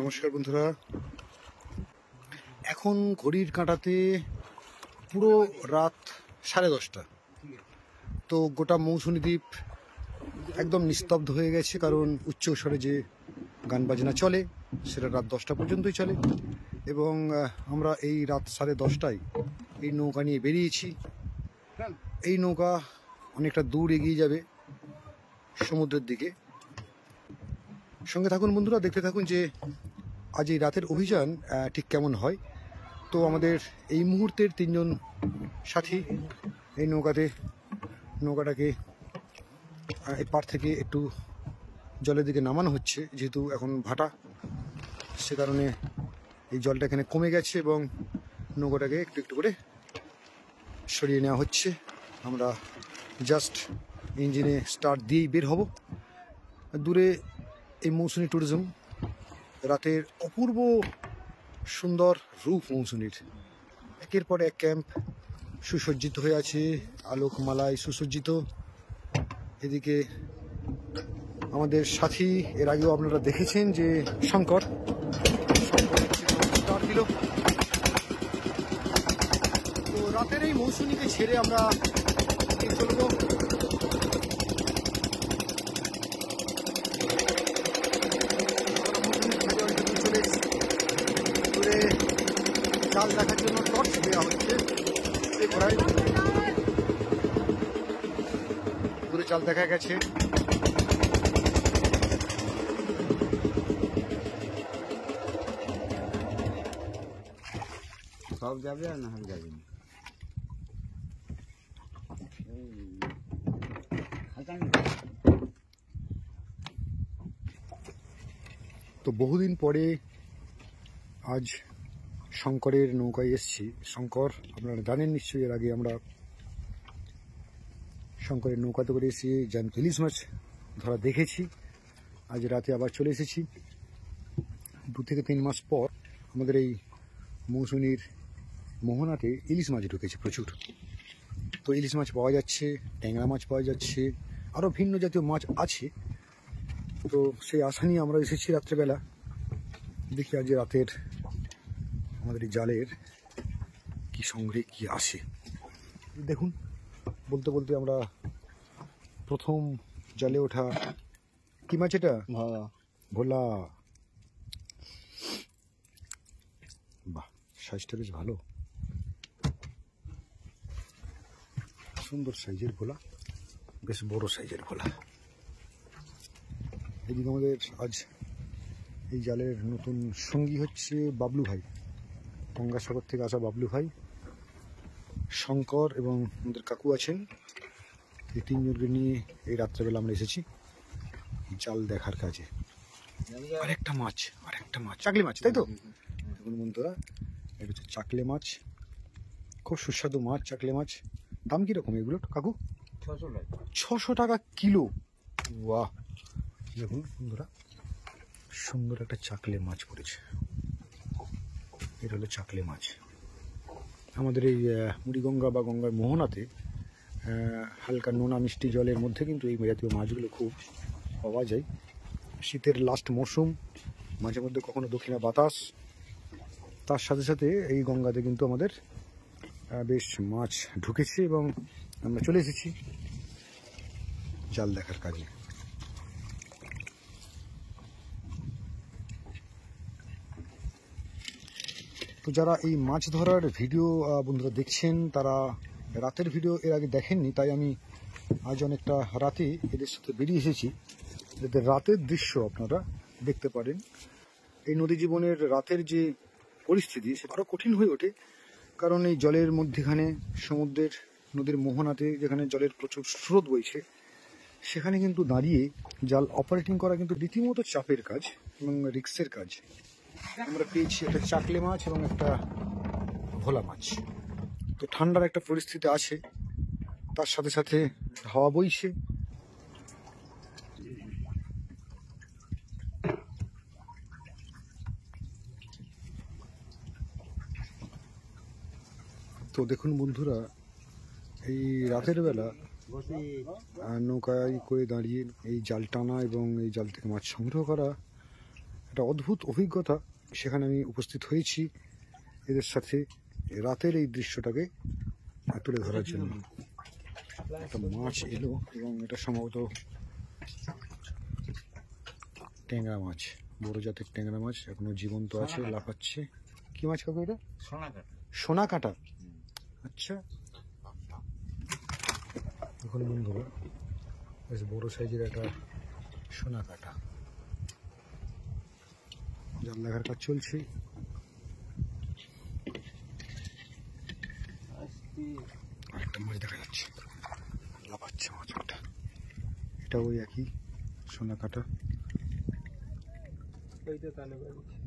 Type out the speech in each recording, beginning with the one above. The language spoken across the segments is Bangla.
নমস্কার বন্ধুরা, এখন ঘড়ির কাঁটাতে পুরো রাত 10:30। তো গোটা মৌসুমী দ্বীপ একদম নিস্তব্ধ হয়ে গেছে, কারণ উচ্চস্বরে যে গান বাজনা চলে সেটা রাত 10টা পর্যন্তই চলে। এবং আমরা এই রাত 10:30টায় এই নৌকা নিয়ে বেরিয়েছি। এই নৌকা অনেকটা দূর এগিয়ে যাবে সমুদ্রের দিকে। সঙ্গে থাকুন বন্ধুরা, দেখতে থাকুন যে আজ এই রাতের অভিযান ঠিক কেমন হয়। তো আমাদের এই মুহূর্তের 3জন সাথী এই নৌকাটাকে এই পার থেকে একটু জলের দিকে নামানো হচ্ছে, যেহেতু এখন ভাটা, সে কারণে এই জলটা এখানে কমে গেছে এবং নৌকাটাকে একটু একটু করে সরিয়ে নেওয়া হচ্ছে। আমরা জাস্ট ইঞ্জিনে স্টার্ট দিয়েই বের হব। দূরে এই মৌসুমী ট্যুরিজম, রাতের অপূর্ব সুন্দর রূপ মৌসুমীর, একের পর এক ক্যাম্প সুসজ্জিত হয়ে আছে, আলোকমালায় সুসজ্জিত। এদিকে আমাদের সাথী, এর আগেও আপনারা দেখেছেন যে শঙ্কর স্টার্ট দিল। তো রাতের এই মৌসুমীকে ছেড়ে আমরা চলব। জাল দেখার জন্য টর্চ দেওয়া হচ্ছে, দূরে জাল দেখা গেছে। সব যাবে আর না হলে যাবে না। তো বহুদিন পরে আজ শঙ্করের নৌকায় এসছি। শঙ্কর আপনারা জানেন নিশ্চয়ই, এর আগে আমরা শঙ্করের নৌকাতে করে এসে জ্যান্ত ইলিশ মাছ ধরা দেখেছি। আজ রাতে আবার চলে এসেছি। 2 থেকে 3 মাস পর আমাদের এই মৌসুমীর মোহনাতে ইলিশ মাছ ঢুকেছে প্রচুর। তো ইলিশ মাছ পাওয়া যাচ্ছে, ট্যাংরা মাছ পাওয়া যাচ্ছে, আরও ভিন্ন জাতীয় মাছ আছে। তো সেই আশা নিয়ে আমরা এসেছি রাত্রেবেলা। দেখি আজ রাতের আমাদের এই জালের কি সংগ্রহে কি আসে। দেখুন, বলতে বলতে আমরা প্রথম জালে ওঠা কি মাছ, এটা ভোলা। বাহ, সাইজটা বেশ ভালো, সুন্দর সাইজের ভোলা, বেশ বড় সাইজের ভোলা। এদিকে আমাদের আজ এই জালের নতুন সঙ্গী হচ্ছে বাবলু ভাই, গঙ্গাসাগর থেকে আসা বাবলু ভাই, শঙ্কর এবং আমাদের কাকু আছেন। এই 3 জনকে নিয়ে এই রাত্রেবেলা আমরা এসেছি জাল দেখার কাজে। আরেকটা মাছ, চাকলে মাছ, তাই তো? দেখুন বন্ধুরা, এটা হচ্ছে চাকলে মাছ, খুব সুস্বাদু মাছ। চাকলে মাছ দাম কিরকম এগুলো কাকু? 600 টাকা কিলো। বাহ, দেখুন বন্ধুরা, সুন্দর একটা চাকলে মাছ পড়েছে। এটা হলো চাকলে মাছ। আমাদের এই মুড়িগঙ্গা বা গঙ্গার মোহনাতে হালকা নোনা মিষ্টি জলের মধ্যে কিন্তু এই জাতীয় মাছগুলো খুব পাওয়া যায়। শীতের লাস্ট মরশুম, মাঝে মধ্যে কখনো দক্ষিণা বাতাস, তার সাথে সাথে এই গঙ্গাতে কিন্তু আমাদের বেশ মাছ ঢুকেছে এবং আমরা চলে এসেছি জাল দেখার কাজে। তো যারা এই মাছ ধরার ভিডিও বন্ধুরা দেখছেন, তারা রাতের ভিডিও এর আগে দেখেননি, তাই আমি আজ অনেকটা রাতে এদের সাথে বেরিয়ে এসেছি যাতে রাতের দৃশ্য আপনারা দেখতে পারেন। এই নদী জীবনের রাতের যে পরিস্থিতি সেটা আরও কঠিন হয়ে ওঠে, কারণ এই জলের মধ্যেখানে সমুদ্রের নদীর মোহনাতে যেখানে জলের প্রচুর স্রোত বইছে, সেখানে কিন্তু দাঁড়িয়ে জাল অপারেটিং করা কিন্তু রীতিমতো চাপের কাজ এবং রিস্কের কাজ। আমরা পেয়েছি একটা চাকলে মাছ এবং একটা ভোলা মাছ। তো ঠান্ডার একটা পরিস্থিতি আছে, তার সাথে সাথে হাওয়া বইছে। তো দেখুন বন্ধুরা, এই রাতের বেলা নৌকায় করে দাঁড়িয়ে এই জাল টানা এবং এই জাল থেকে মাছ সংগ্রহ করা একটা অদ্ভুত অভিজ্ঞতা, সেখানে আমি উপস্থিত হয়েছি এদের সাথে রাতের এই দৃশ্যটাকে তুলে ধরার জন্য। একটা মাছ এলো এবং এটা সম্ভবত ট্যাংরা মাছ, বড় জাতের ট্যাংরা মাছ, এখনো জীবন্ত আছে, লাফাচ্ছে। কি মাছ কাকু এটা? সোনা কাঁটা। আচ্ছা, এখন বন্ধুরা বেশ বড় সাইজের একটা সোনা কাঁটা। জাল দেখার কাজ চলছে। আরেকটা মাছ দেখা যাচ্ছে, লাফাচ্ছে মাছ একটা। এটা ওই একই সোনা কাঁটা।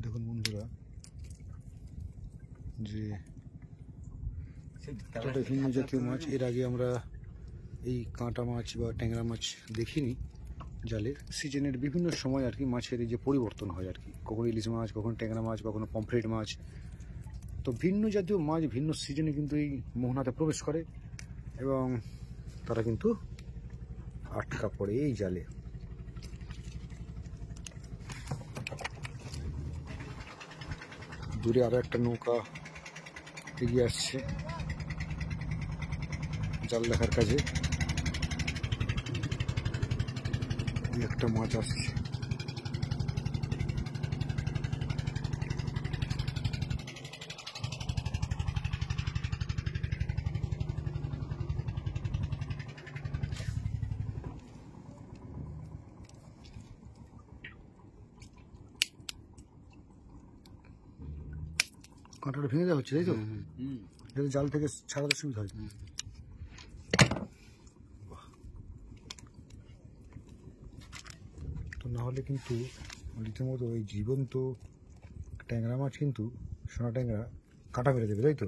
দেখুন বন্ধুরা যে এটা ভিন্ন জাতীয় মাছ। এর আগে আমরা এই কাঁটা মাছ বা ট্যাংরা মাছ দেখিনি জালের। সিজনের বিভিন্ন সময় আর কি মাছের এই যে পরিবর্তন হয় আর কি, কখনো ইলিশ মাছ, কখনো ট্যাংরা মাছ, কখনো পমফ্রেট মাছ। তো ভিন্ন জাতীয় মাছ ভিন্ন সিজনে কিন্তু এই মোহনাতে প্রবেশ করে এবং তারা কিন্তু আটকা পড়ে এই জালে। দূরে আরো একটা নৌকা এগিয়ে আসছে জাল দেখার কাজে। একটা মাছ আসছে। কাঁটাটা ভেঙে দেওয়া হচ্ছে, তাই তো? যাতে জাল থেকে ছাড়াতে সুবিধা হয়। তো না হলে কিন্তু রীতিমতো ওই জীবন্ত ট্যাংরা মাছ কিন্তু সোনা ট্যাংরা কাঁটা মেরে দেবে, তাই তো?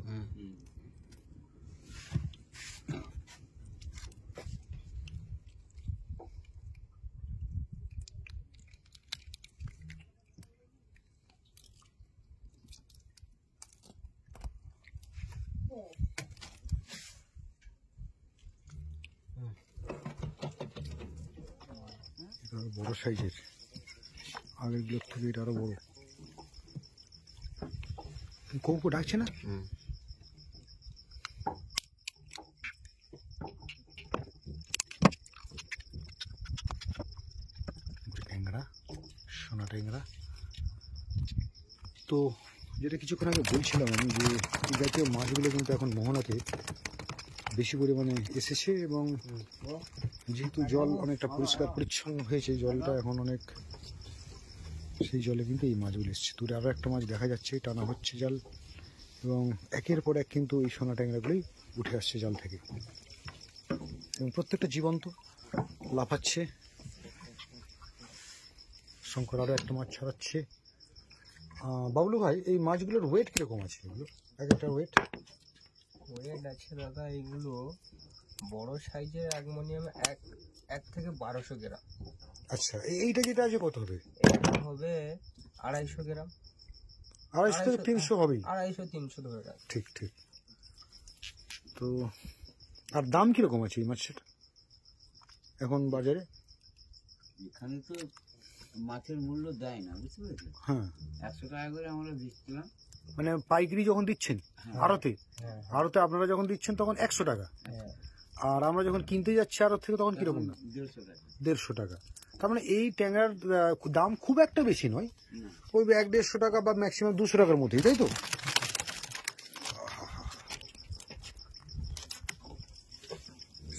বড় সাইজের, আগের গুলোর থেকে এটা আরো বড়। কৌকো ডাকছে না? ট্যাংরা, সোনা ট্যাংরা। তো যেটা কিছুক্ষণ আগে বলছিলাম আমি, যে এই জাতীয় মাছগুলো কিন্তু এখন মোহনাতে বেশি পরিমাণে এসেছে এবং যেহেতু জল অনেকটা পরিষ্কার পরিচ্ছন্ন হয়েছে, জলটা এখন অনেক, সেই জলে কিন্তু এই মাছগুলো এসছে। দূরে আরও একটা মাছ দেখা যাচ্ছে, টানা হচ্ছে জাল এবং একের পর এক কিন্তু এই সোনা ট্যাংরাগুলোই উঠে আসছে জাল থেকে এবং প্রত্যেকটা জীবন্ত, লাফাচ্ছে। শঙ্কর আরও একটা মাছ ছাড়াচ্ছে। বাবলু ভাই, এই মাছগুলোর ওয়েট কিরকম আছে? এগুলো এক একটা ওয়েট আছে দাদা, এগুলো বড় সাইজের অ্যালুমিনিয়াম 1 থেকে 1200 গ্রাম। আচ্ছা, এইটা যেটা আছে কত হবে? এটা হবে 250 গ্রাম। 250 থেকে 300 হবেই। 250-300 ধরে রাখ। ঠিক ঠিক। তো আর দাম কিরকম আছে এই মাছের এখন বাজারে? এখানে তো মাছের মূল্য দেয় না, বুঝতে পেরেছি। হ্যাঁ, 100 টাকা করে আমরা বেচছিলাম। মানে পাইকারি যখন দিচ্ছেন আড়তে, আড়তে আপনারা যখন দিচ্ছেন তখন 100 টাকা, আর আমরা যখন কিনতে যাচ্ছি আড়ত থেকে তখন কিরকম দাম? 150 টাকা। তার মানে এই ট্যাংরার দাম খুব একটা বেশি নয়, ওই 100-150 টাকা বা ম্যাক্সিমাম 200 টাকার মধ্যেই, তাই তো?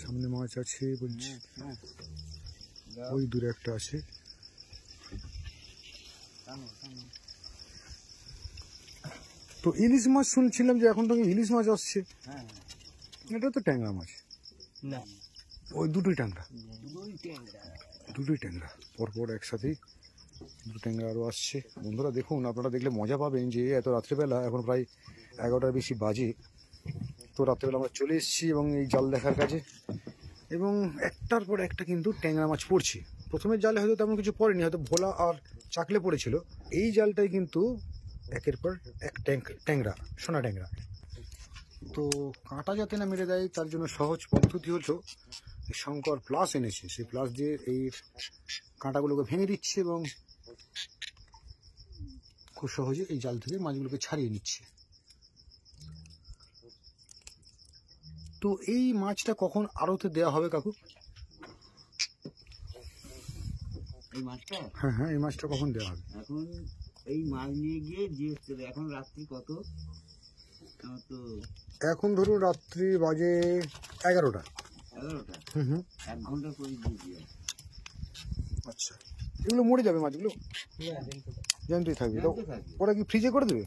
সামনে মাছ আছে বলছি, ওই দূরে একটা আছে। তো ইলিশ মাছ শুনছিলাম যে এখন তো ইলিশ মাছ আসছে, এটা তো ট্যাংরা মাছ না, ওই দুটোই ট্যাংরা, দুটোই ট্যাংরা পরপর একসাথেই দুটো ট্যাংরা আরও আসছে। বন্ধুরা দেখুন, আপনারা দেখলে মজা পাবেন যে এত রাত্রেবেলা, এখন প্রায় 11টার বেশি বাজে, তো রাত্রেবেলা আমরা চলে এসেছি এবং এই জাল দেখার কাজে, এবং একটার পর একটা কিন্তু ট্যাংরা মাছ পড়ছে। প্রথমের জালে হয়তো তেমন কিছু পড়েনি, হয়তো ভোলা আর চাকলে পড়েছিল। এই জালটাই কিন্তু একের পর এক ট্যাংরা, সোনা ট্যাংরা। তো কাঁটা যাতে না মেরে দেয় তার জন্য সহজ পদ্ধতি হলো, শঙ্কর প্লাস এনেছে, সেই প্লাস দিয়ে এই কাঁটাগুলোকে ভেঙে দিচ্ছে এবং খুব সহজে এই জাল থেকে মাছগুলোকে ছাড়িয়ে নিচ্ছে। তো এই মাছটা কখন আড়তে দেওয়া হবে কাকু? এই মাছটা হ্যাঁ হ্যাঁ, এই মাছটা কখন দেওয়া হবে? এখন এই মাছ নিয়ে গিয়ে এখন রাত্রি কত? আমার তো এখন ধরুন রাত্রি বাজে 11টা। 11টা, হুম হুম। 1 ঘন্টা করে দিয়ে দিও। আচ্ছা, এগুলো মরে যাবে মাছগুলো? না, কিন্তু জ্যান্তই থাকবে তো? জানতে থাকবে। ওরা কি ফ্রিজে করে দেবে?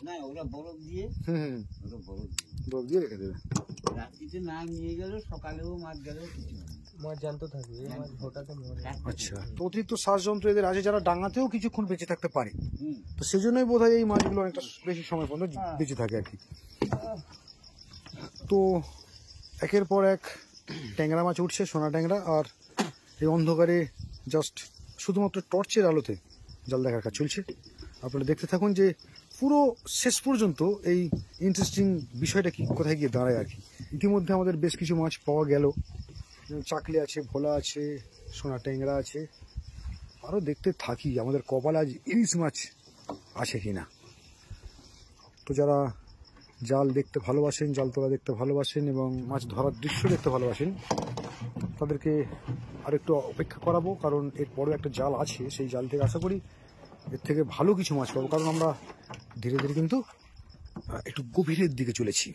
না, ওরা বরফ দিয়ে, হুম হুম, ওরা বরফ দিয়ে বরফ দিয়ে রেখে দেবে। রাত্রিতে না নিয়ে গেলেও সকালেও মাছ গেলেও কিছু হবে না। মাছ জ্যান্ত থাকবে, এই মাছ হঠাৎ মরে। আচ্ছা, তো অতিরিক্ত শ্বাসযন্ত্র এদের আছে যারা ডাঙাতেও কিছুক্ষণ বেঁচে থাকতে পারে, হুম। তো সেই জন্যই বোধ হয় এই মাছগুলো অনেকটা বেশি সময় পর্যন্ত বেঁচে থাকে আর কি। তো একের পর এক ট্যাংরা মাছ উঠছে, সোনা ট্যাংরা, আর এই অন্ধকারে জাস্ট শুধুমাত্র টর্চের আলোতে জাল দেখার কাজ চলছে। আপনারা দেখতে থাকুন যে পুরো শেষ পর্যন্ত এই ইন্টারেস্টিং বিষয়টা কি কোথায় গিয়ে দাঁড়ায় আর কি। ইতিমধ্যে আমাদের বেশ কিছু মাছ পাওয়া গেল, চাকলি আছে, ভোলা আছে, সোনা ট্যাংরা আছে, আরও দেখতে থাকি আমাদের কপালে আজ ইলিশ মাছ আছে কিনা। তো যারা জাল দেখতে ভালোবাসেন, জাল তোলা দেখতে ভালোবাসেন এবং মাছ ধরার দৃশ্য দেখতে ভালোবাসেন, তাদেরকে আর একটু অপেক্ষা করাবো, কারণ এরপরেও একটা জাল আছে, সেই জাল থেকে আশা করি এর থেকে ভালো কিছু মাছ পাবো, কারণ আমরা ধীরে ধীরে কিন্তু একটু গভীরের দিকে চলেছি।